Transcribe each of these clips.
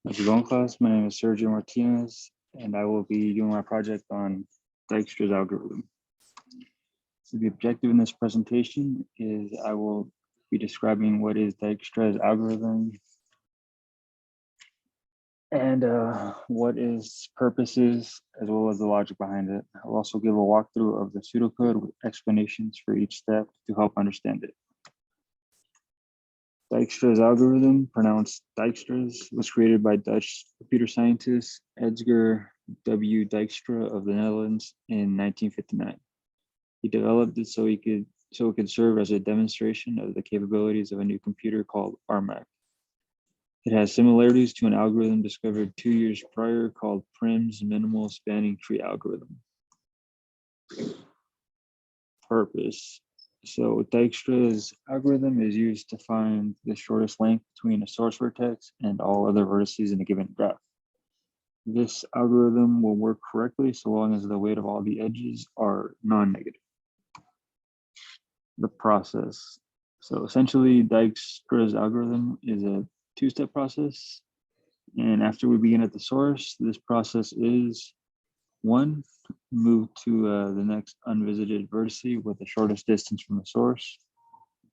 How's it going, class? My name is Sergio Martinez, and I will be doing my project on Dijkstra's algorithm. So the objective in this presentation is I will be describing what is Dijkstra's algorithm and what its purposes, as well as the logic behind it. I'll also give a walkthrough of the pseudocode with explanations for each step to help understand it. Dijkstra's algorithm, pronounced Dijkstra's, was created by Dutch computer scientist Edgar W. Dijkstra of the Netherlands in 1959. He developed it so it could serve as a demonstration of the capabilities of a new computer called RMAC. It has similarities to an algorithm discovered 2 years prior called Prim's minimal spanning tree algorithm. Purpose. So Dijkstra's algorithm is used to find the shortest length between a source vertex and all other vertices in a given graph. This algorithm will work correctly so long as the weight of all the edges are non-negative. The process. So essentially, Dijkstra's algorithm is a two-step process. And after we begin at the source, this process is 1, move to the next unvisited vertice with the shortest distance from the source.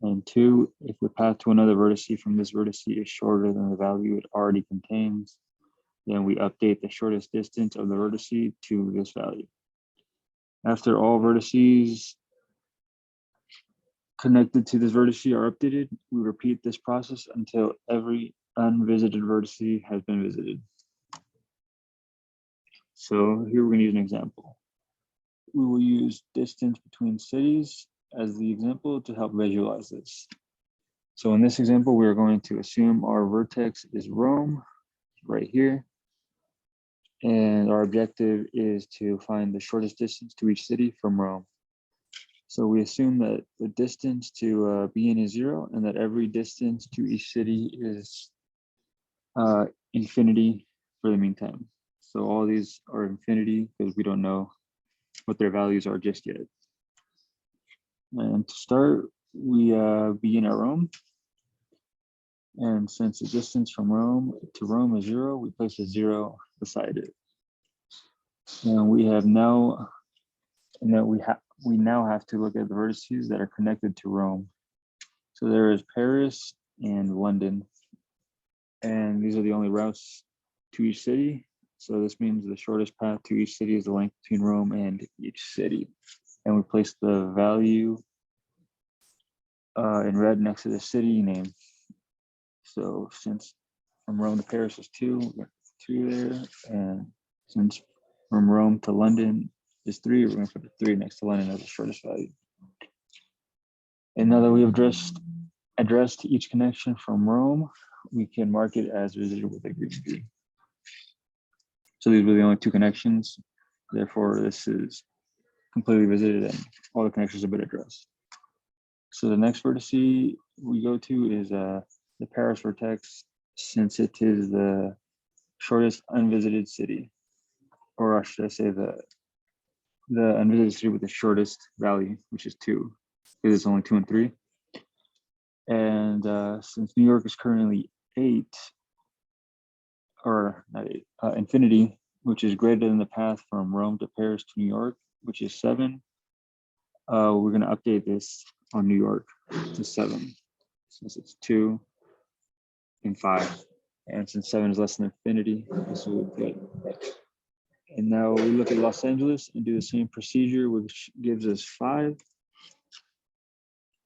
And 2, if the path to another vertice from this vertice is shorter than the value it already contains, then we update the shortest distance of the vertice to this value. After all vertices connected to this vertice are updated, we repeat this process until every unvisited vertice has been visited. So here we're going to use an example. We will use distance between cities as the example to help visualize this. So in this example, we're going to assume our vertex is Rome right here. And our objective is to find the shortest distance to each city from Rome. So we assume that the distance to Bn is 0 and that every distance to each city is infinity for the meantime. So all these are infinity because we don't know what their values are just yet. And to start, we begin at Rome. And since the distance from Rome to Rome is 0, we place a 0 beside it. And we now have to look at the vertices that are connected to Rome. So there is Paris and London. And these are the only routes to each city. So this means the shortest path to each city is the length between Rome and each city. And we place the value in red next to the city name. So since from Rome to Paris is 2, we're going to 2 there. And since from Rome to London is 3, we're going to put a 3 next to London as the shortest value. And now that we have addressed each connection from Rome, we can mark it as visited with a green V. So these were the only 2 connections. Therefore, this is completely visited and all the connections have been addressed. So the next vertex we go to is the Paris vertex, since it is the shortest unvisited city, or should I say the unvisited city with the shortest value, which is 2, because it's only 2 and 3. And since New York is currently 8, or not 8, infinity, which is greater than the path from Rome to Paris to New York, which is 7, we're going to update this on New York to 7, since it's 2 and 5. And since 7 is less than infinity, this will be good. And now we look at Los Angeles and do the same procedure, which gives us 5.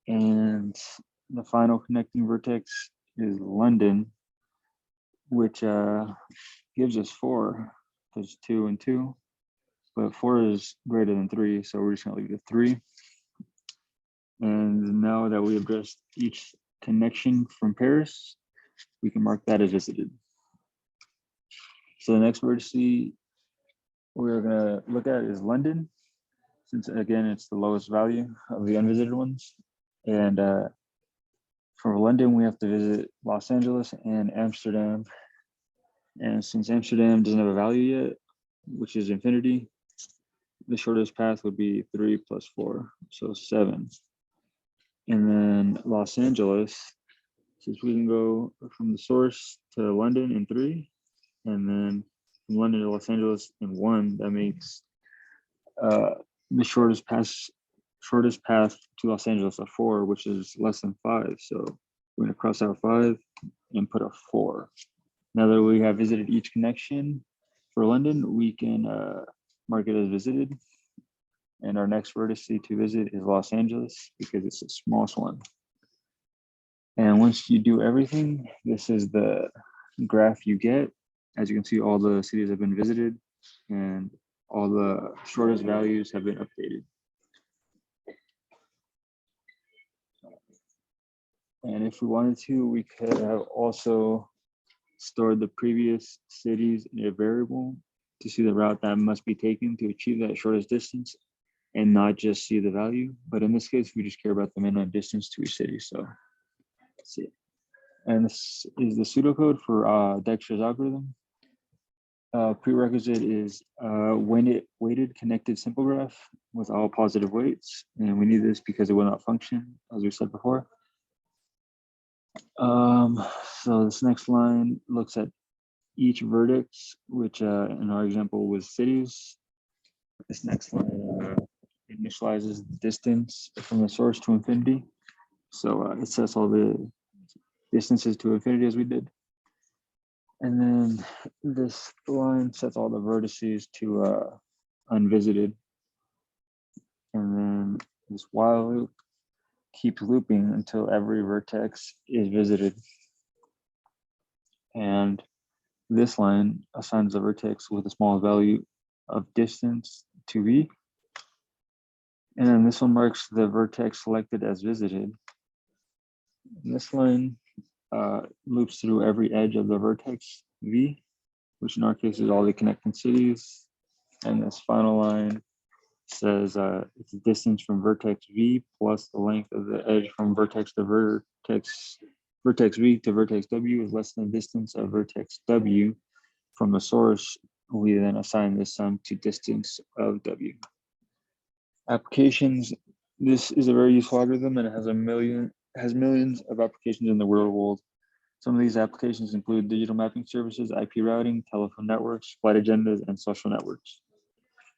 And the final connecting vertex is London, which gives us 4, because 2 and 2. But 4 is greater than 3, so we're just going to leave the 3. And now that we addressed each connection from Paris, we can mark that as visited. So the next vertex we're going to look at is London, since again it's the lowest value of the unvisited ones. And for London, we have to visit Los Angeles and Amsterdam. And since Amsterdam doesn't have a value yet, which is infinity, the shortest path would be 3 plus 4, so 7. And then Los Angeles, since we can go from the source to London in 3, and then from London to Los Angeles in 1, that makes the shortest path to Los Angeles a 4, which is less than 5. So we're going to cross out 5 and put a 4. Now that we have visited each connection for London, we can mark it as visited. And our next vertex to visit is Los Angeles because it's the smallest one. And once you do everything, this is the graph you get. As you can see, all the cities have been visited and all the shortest values have been updated. And if we wanted to, we could have also stored the previous cities in a variable to see the route that must be taken to achieve that shortest distance and not just see the value. But in this case, we just care about the minimum distance to each city. So let's see. And this is the pseudocode for Dijkstra's algorithm. Prerequisite is weighted connected simple graph with all positive weights. And we need this because it will not function, as we said before. So this next line looks at each vertex, which in our example was cities. This next line initializes the distance from the source to infinity. So it sets all the distances to infinity as we did. And then this line sets all the vertices to unvisited. And then this while loop keeps looping until every vertex is visited. And this line assigns the vertex with a small value of distance to v. And then this one marks the vertex selected as visited. And this line loops through every edge of the vertex v, which in our case is all the connecting cities. And this final line says it's the distance from vertex v plus the length of the edge from vertex to vertex v to vertex w is less than the distance of vertex w from the source. We then assign this sum to distance of w. Applications. This is a very useful algorithm and it has millions of applications in the real world. Some of these applications include digital mapping services, IP routing, telephone networks, flight agendas, and social networks.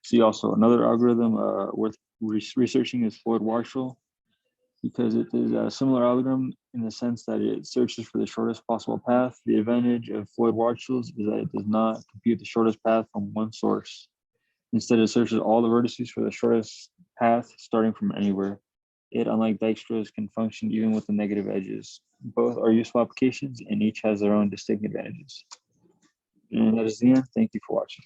See also another algorithm worth researching is Floyd-Warshall, because it is a similar algorithm in the sense that it searches for the shortest possible path. The advantage of Floyd-Warshall's is that it does not compute the shortest path from one source. Instead, it searches all the vertices for the shortest path starting from anywhere. It, unlike Dijkstra's, can function even with the negative edges. Both are useful applications and each has their own distinct advantages. And that is the end. Thank you for watching.